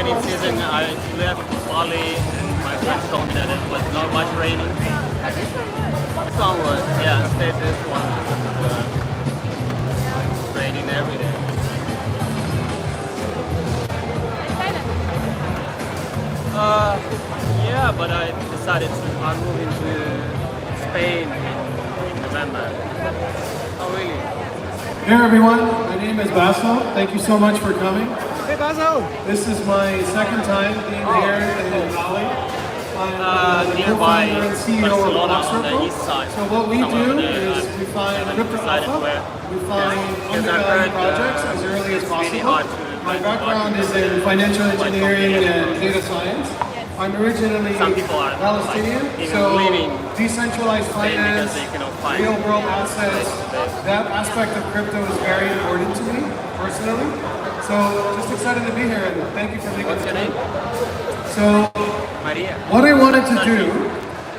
rainy season. I left Bali and my friends told me that it was not much raining. This one was, yeah, stayed this one was raining every day. Yeah, but I decided I'm moving to Spain in November. Oh, really? Hey everyone, my name is Basel. Thank you so much for coming. Hey, Basel! This is my second time being here in Bali. I'm the nearby co-founder and CEO of Barcelona on the Blockcircle. east side. So what we do is we find crypto alpha, we find undervalued projects as early as possible. My background is in financial engineering and data science. I'm originally Palestinian, so decentralized finance, real world assets, that aspect of crypto is very important to me personally. So just excited to be here and thank you for making the name. So what I wanted to do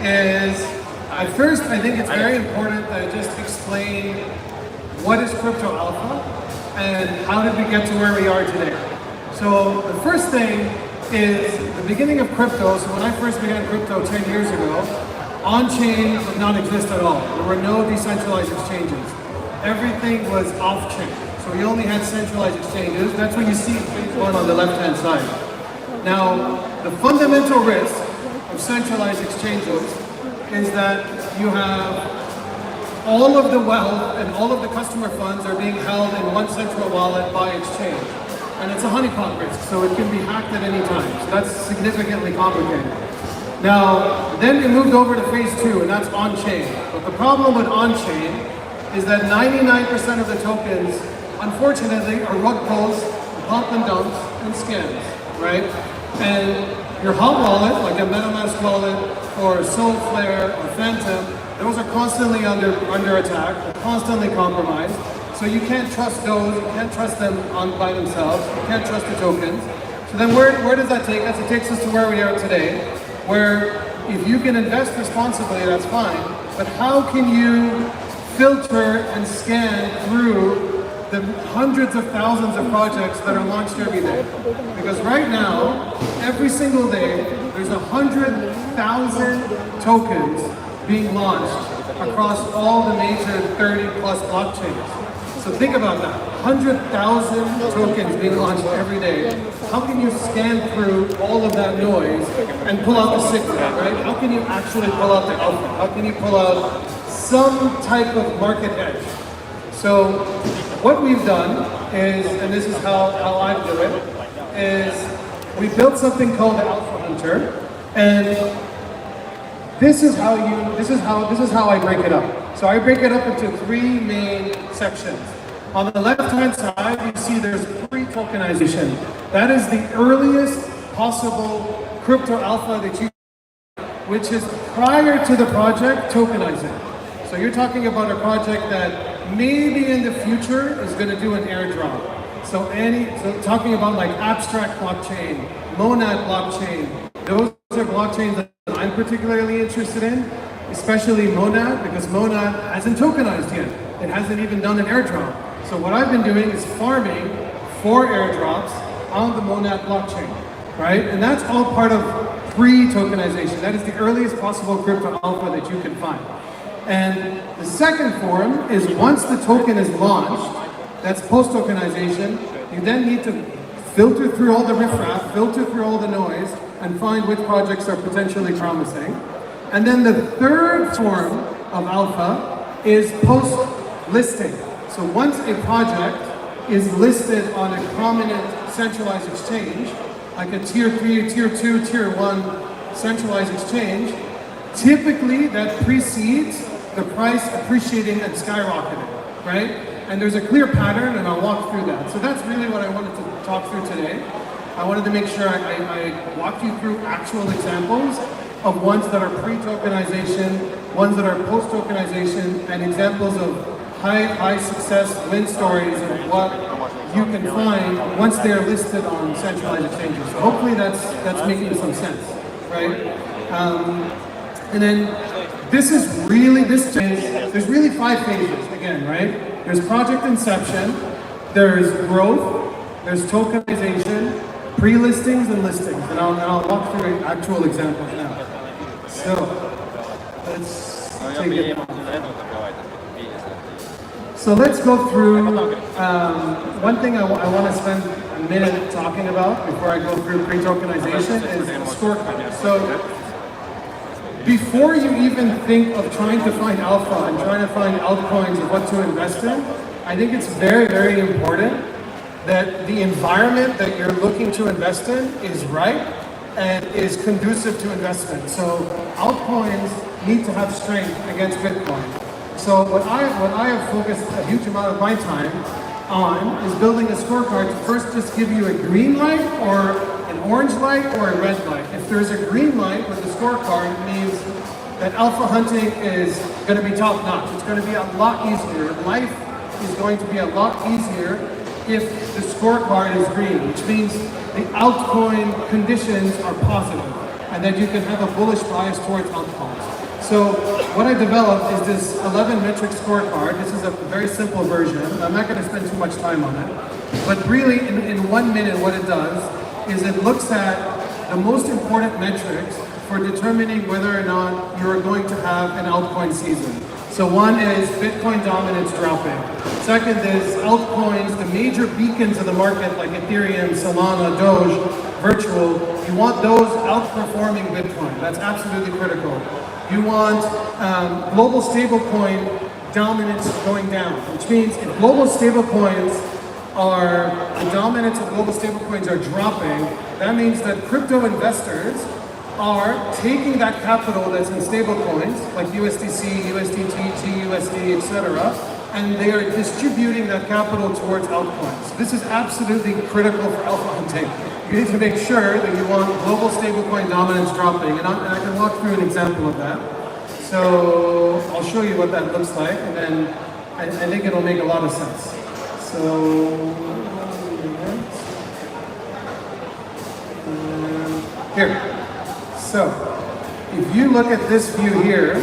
is, at first I think it's very important that I just explain what is crypto alpha and how did we get to where we are today. So the first thing is the beginning of crypto. So when I first began crypto 10 years ago, on-chain did not exist at all. There were no decentralized exchanges. Everything was off-chain. So we only had centralized exchanges. That's what you see one on the left-hand side. Now, the fundamental risk of centralized exchanges is that you have all of the wealth and all of the customer funds are being held in one central wallet by exchange. And it's a honeypot risk, so it can be hacked at any time. So that's significantly complicated. Now, then we moved over to phase 2, and that's on-chain. But the problem with on-chain is that 99% of the tokens, unfortunately, are rug pulls, pump and dumps, and scams, right? And your hot wallet, like a MetaMask wallet, or Soulflare, or Phantom, those are constantly under attack, constantly compromised. So you can't trust those, you can't trust them by themselves, you can't trust the tokens. So then where does that take us? It takes us to where we are today, where if you can invest responsibly, that's fine, but how can you filter and scan through the hundreds of thousands of projects that are launched every day? Because right now, every single day, there's 100,000 tokens being launched across all the major 30 plus blockchains. So think about that, 100,000 tokens being launched every day. How can you scan through all of that noise and pull out the secret, right? How can you actually pull out the alpha? How can you pull out some type of market edge? So what we've done is, and this is how I do it, is we built something called the Alpha Hunter, and this is how I break it up. So I break it up into 3 main sections. On the left-hand side, you see there's pre-tokenization. That is the earliest possible crypto alpha that you, which is prior to the project tokenizing. So you're talking about a project that maybe in the future is going to do an airdrop. So talking about like abstract blockchain, monad blockchain, those are blockchains that I'm particularly interested in, especially Monad, because Monad hasn't tokenized yet. It hasn't even done an airdrop. So what I've been doing is farming for airdrops on the Monad blockchain, right? And that's all part of pre-tokenization. That is the earliest possible crypto alpha that you can find. And the second form is once the token is launched, that's post-tokenization, you then need to filter through all the riffraff, filter through all the noise, and find which projects are potentially promising. And then the third form of alpha is post-listing. So once a project is listed on a prominent centralized exchange, like a tier 3, tier 2, tier 1 centralized exchange, typically that precedes the price appreciating and skyrocketing, right? And there's a clear pattern, and I'll walk through that. So that's really what I wanted to talk through today. I wanted to make sure I walk you through actual examples of ones that are pre-tokenization, ones that are post-tokenization, and examples of high success win stories of what you can find once they are listed on centralized exchanges. So hopefully that's making some sense, right? And then there's really 5 phases again, right? There's project inception, there's growth, there's tokenization, pre-listings and listings, and I'll walk through actual examples now. So, let's take it. So let's go through, one thing I want to spend a minute talking about before I go through pre-tokenization is scorecard. So before you even think of trying to find alpha and trying to find altcoins of what to invest in, I think it's very, very important that the environment that you're looking to invest in is right and is conducive to investment. So altcoins need to have strength against Bitcoin. So what I have focused a huge amount of my time on is building a scorecard to first just give you a green light or an orange light or a red light. If there's a green light with the scorecard, it means that alpha hunting is going to be top notch. It's going to be a lot easier. Life is going to be a lot easier if the scorecard is green, which means the altcoin conditions are positive and that you can have a bullish bias towards altcoins. So what I developed is this 11 metric scorecard. This is a very simple version. I'm not going to spend too much time on it. But really, in 1 minute, what it does is it looks at the most important metrics for determining whether or not you're going to have an altcoin season. So one is Bitcoin dominance dropping. Second is altcoins, the major beacons of the market like Ethereum, Solana, Doge, Virtual. You want those outperforming Bitcoin. That's absolutely critical. You want global stablecoin dominance going down, which means if global stablecoins are, the dominance of global stablecoins are dropping, that means that crypto investors are taking that capital that's in stablecoins, like USDC, USDT, GUSD, etc., and they are distributing that capital towards altcoins. This is absolutely critical for alpha hunting. You need to make sure that you want global stablecoin dominance dropping, and I can walk through an example of that. So I'll show you what that looks like, and then I think it'll make a lot of sense. So here. So if you look at this view here,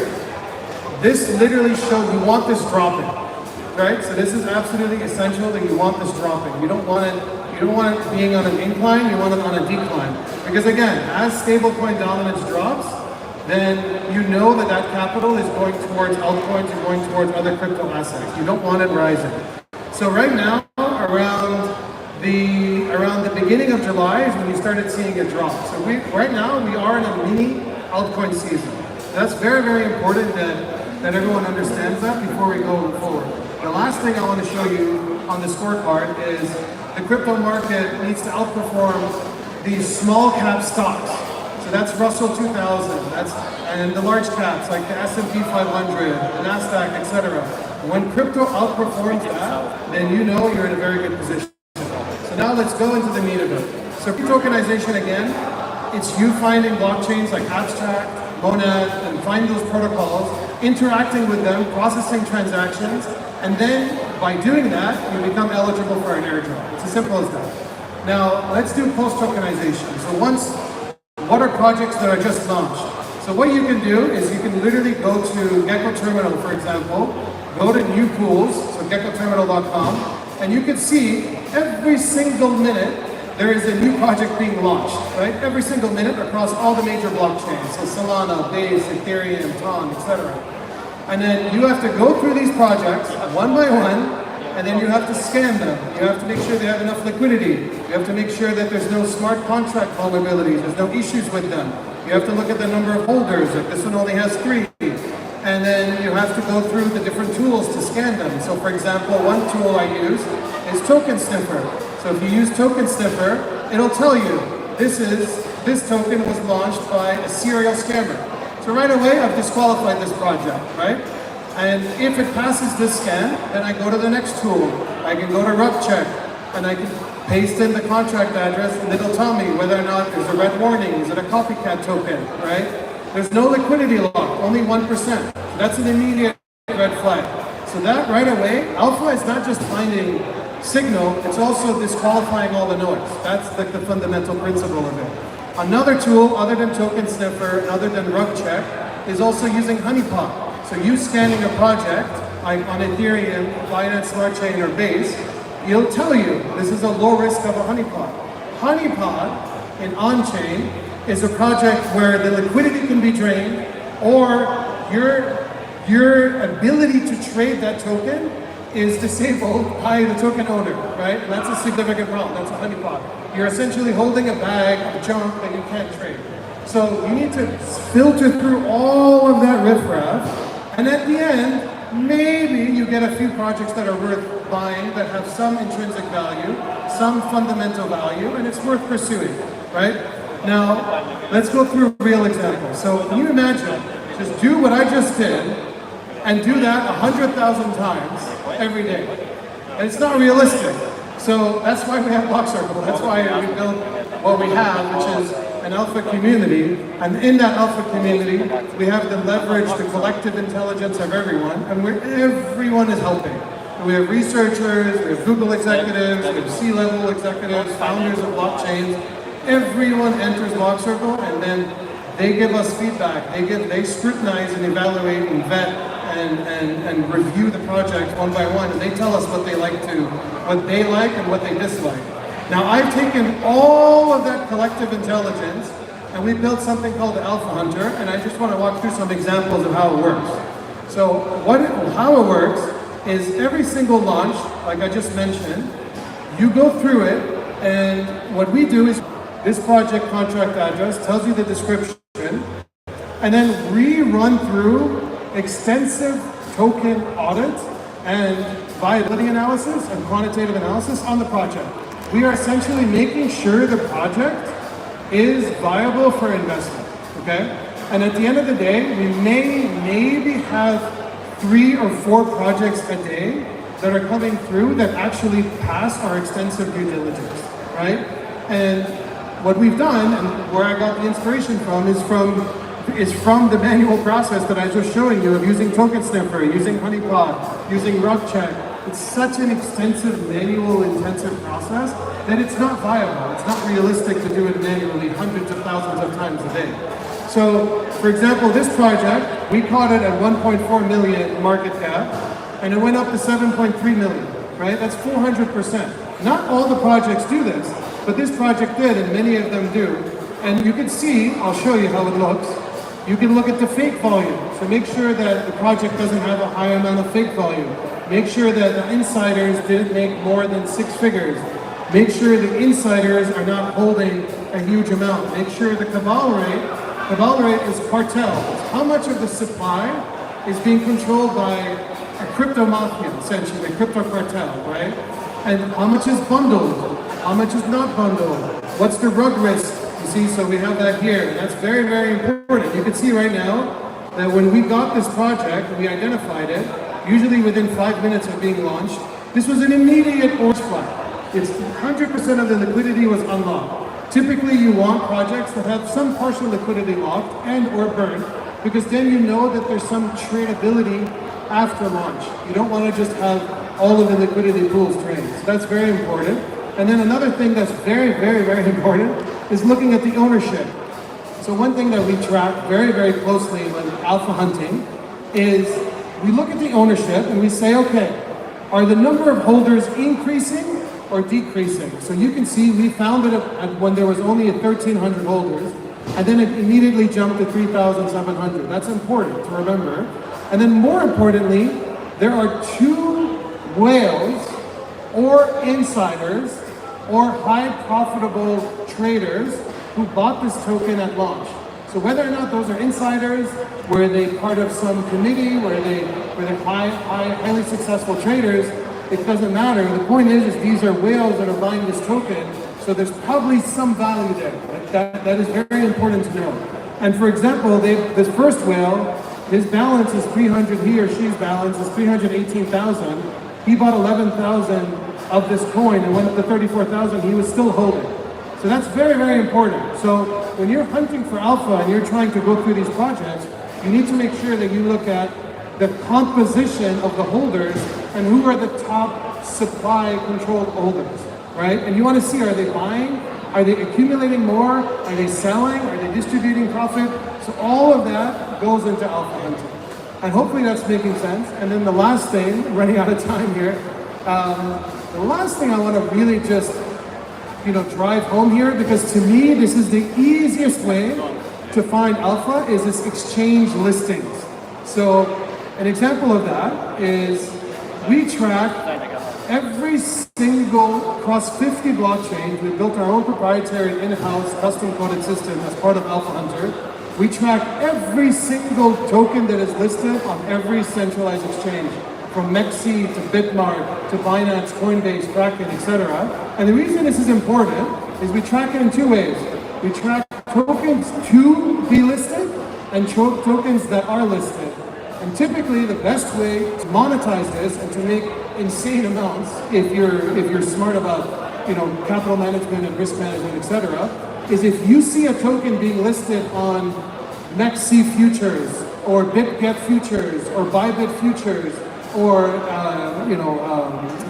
this literally shows you want this dropping, right? So this is absolutely essential that you want this dropping. You don't want it being on an incline, you want it on a decline. Because again, as stablecoin dominance drops, then you know that that capital is going towards altcoins and going towards other crypto assets. You don't want it rising. So right now, around the beginning of July is when you started seeing it drop. So right now we are in a mini altcoin season. That's very, very important that everyone understands that before we go forward. The last thing I want to show you on the scorecard is the crypto market needs to outperform these small cap stocks. So that's Russell 2000, and the large caps like the S&P 500, the NASDAQ, etc. When crypto outperforms that, then you know you're in a very good position. So now let's go into the meat of it. So pre-tokenization again, it's you finding blockchains like Abstract, Monad, and find those protocols, interacting with them, processing transactions, and then by doing that, you become eligible for an airdrop. It's as simple as that. Now, let's do post-tokenization. So what are projects that are just launched? So what you can do is you can literally go to Gecko Terminal, for example, go to new pools, so geckoterminal.com, and you can see every single minute there is a new project being launched, right? Every single minute across all the major blockchains, so Solana, Base, Ethereum, Ton, etc. And then you have to go through these projects one by one, and then you have to scan them. You have to make sure they have enough liquidity. You have to make sure that there's no smart contract vulnerabilities, there's no issues with them. You have to look at the number of holders, like this one only has 3. And then you have to go through the different tools to scan them. So for example, one tool I use is Token Sniffer. So if you use Token Sniffer, it'll tell you this token was launched by a serial scammer. So right away, I've disqualified this project, right? And if it passes this scan, then I go to the next tool. I can go to RupCheck, and I can paste in the contract address, and it'll tell me whether or not there's a red warning. Is it a copycat token, right? There's no liquidity lock, only 1%. That's an immediate red flag. So that right away, alpha is not just finding signal, it's also disqualifying all the noise. That's like the fundamental principle of it. Another tool, other than Token Sniffer, other than RupCheck, is also using Honeypot. So you scanning a project, like on Ethereum, Binance Smart Chain, or Base, it'll tell you this is a low risk of a honeypot. Honeypot in on-chain is a project where the liquidity can be drained, or your ability to trade that token is disabled by the token owner, right? And that's a significant problem. That's a honeypot. You're essentially holding a bag of junk that you can't trade. So you need to filter through all of that riffraff, and at the end, maybe you get a few projects that are worth buying, that have some intrinsic value, some fundamental value, and it's worth pursuing, right? Now, let's go through a real example. So can you imagine, just do what I just did, and do that 100,000 times every day. And it's not realistic. So that's why we have Blockcircle. That's why we built what we have, which is an alpha community. And in that alpha community, we have the leverage, the collective intelligence of everyone, and where everyone is helping. And we have researchers, we have Google executives, we have C-level executives, founders of blockchains. Everyone enters Blockcircle, and then they give us feedback. They scrutinize and evaluate and vet and review the project one by one, and they tell us what they like and what they dislike. Now, I've taken all of that collective intelligence, and we built something called the Alpha Hunter, and I just want to walk through some examples of how it works. So how it works is every single launch, like I just mentioned, you go through it, and what we do is this project contract address tells you the description, and then we run through extensive token audits and viability analysis and quantitative analysis on the project. We are essentially making sure the project is viable for investment, okay? And at the end of the day, we maybe have 3 or 4 projects a day that are coming through that actually pass our extensive due diligence, right? And what we've done, and where I got the inspiration from, is from the manual process that I was just showing you of using Token Sniffer, using Honeypot, using Check. It's such an extensive, manual, intensive process that it's not viable. It's not realistic to do it manually hundreds of thousands of times a day. So, for example, this project, we caught it at 1.4 million market cap, and it went up to 7.3 million, right? That's 400%. Not all the projects do this, but this project did, and many of them do. And you can see, I'll show you how it looks. You can look at the fake volume. So make sure that the project doesn't have a high amount of fake volume. Make sure that the insiders didn't make more than 6 figures. Make sure the insiders are not holding a huge amount. Make sure the cabal rate is cartel. It's how much of the supply is being controlled by a crypto mafia, essentially, a crypto cartel, right? And how much is bundled? How much is not bundled? What's the rug risk? You see, so we have that here. That's very, very important. You can see right now that when we got this project, we identified it, usually within 5 minutes of being launched, this was an immediate orange flag. It's 100% of the liquidity was unlocked. Typically, you want projects that have some partial liquidity locked and or burnt, because then you know that there's some tradability after launch. You don't want to just have all of the liquidity pools drained. So that's very important. And then another thing that's very, very, very important is looking at the ownership. So one thing that we track very, very closely when alpha hunting is we look at the ownership and we say, okay, are the number of holders increasing or decreasing? So you can see we found it when there was only 1,300 holders, and then it immediately jumped to 3,700. That's important to remember. And then more importantly, there are 2 whales or insiders or high profitable traders who bought this token at launch. So whether or not those are insiders, were they part of some committee, were they highly successful traders, it doesn't matter. The point is these are whales that are buying this token, so there's probably some value there. That is very important to know. And for example, this first whale, his balance is 300, he or she's balance is 318,000. He bought 11,000 of this coin and went up to 34,000, he was still holding. So that's very, very important. So when you're hunting for alpha and you're trying to go through these projects, you need to make sure that you look at the composition of the holders and who are the top supply controlled holders, right? And you want to see, are they buying? Are they accumulating more? Are they selling? Are they distributing profit? So all of that goes into alpha hunting. And hopefully that's making sense. And then the last thing, running out of time here, the last thing I want to really just drive home here, because to me, this is the easiest way to find alpha is this exchange listings. So an example of that is we track every single, across 50 blockchains. We built our own proprietary in-house custom coded system as part of Alpha Hunter. We track every single token that is listed on every centralized exchange, from Mexi to Bitmart to Binance, Coinbase, Kraken, etc. And the reason this is important is we track it in two ways. We track tokens to be listed and tokens that are listed. And typically the best way to monetize this and to make insane amounts, if you're smart about capital management and risk management, etc., is if you see a token being listed on Mexi futures or BitGet futures or Bybit futures or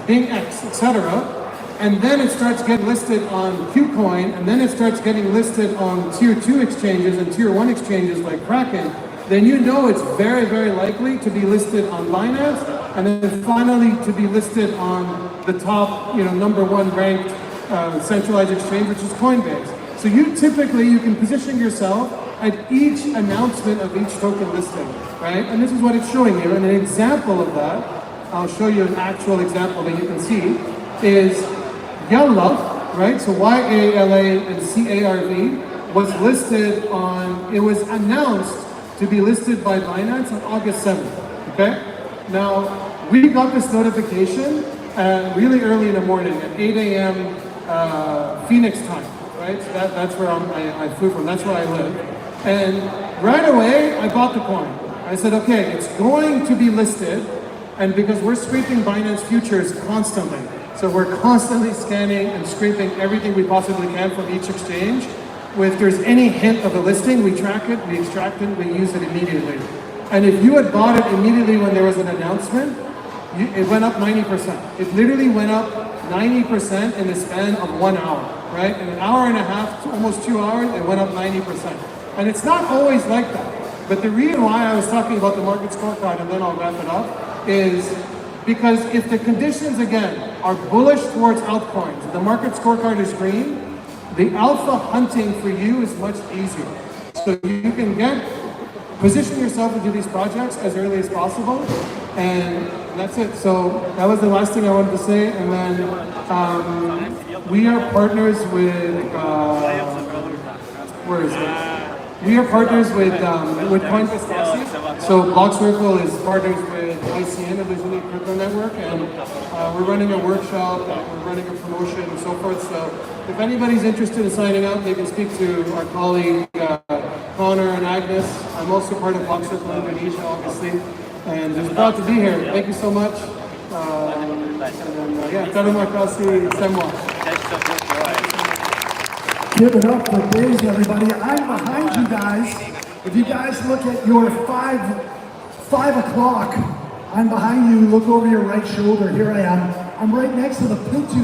BingX, etc., and then it starts getting listed on Qcoin, and then it starts getting listed on tier 2 exchanges and tier 1 exchanges like Kraken, then you know it's very, very likely to be listed on Binance, and then finally to be listed on the top, number 1 ranked centralized exchange, which is Coinbase. So you can position yourself at each announcement of each token listing, right? And this is what it's showing you. And an example of that, I'll show you an actual example that you can see, is Yalla, right? So Y-A-L-A and C-A-R-V was listed on, it was announced to be listed by Binance on August 7th, okay? Now, we got this notification really early in the morning at 8 a.m. Phoenix time, right? So that's where I flew from, that's where I live. And right away, I bought the coin. I said, okay, it's going to be listed, and because we're scraping Binance futures constantly, so we're constantly scanning and scraping everything we possibly can from each exchange. If there's any hint of a listing, we track it, we extract it, we use it immediately. And if you had bought it immediately when there was an announcement, it went up 90%. It literally went up 90% in the span of 1 hour, right? In an hour and a half, almost 2 hours, it went up 90%. And it's not always like that. But the reason why I was talking about the market scorecard, and then I'll wrap it up, is because if the conditions, again, are bullish towards altcoins, the market scorecard is green, the alpha hunting for you is much easier. So you can position yourself into these projects as early as possible, and that's it. So that was the last thing I wanted to say. And then we are partners with, where is it? We are partners with Coinfest. So Blockcircle is partners with ICN, the Digital Crypto Network, and we're running a workshop, we're running a promotion and so forth. So if anybody's interested in signing up, they can speak to our colleague Connor and Agnes. I'm also part of Blockcircle Indonesia, obviously, and just proud to be here. Thank you so much. Terima kasih semua. Give it up for Biz, everybody. I'm behind you guys. If you guys look at your 5 o'clock, I'm behind you. Look over your right shoulder. Here I am. I'm right next to the Pintu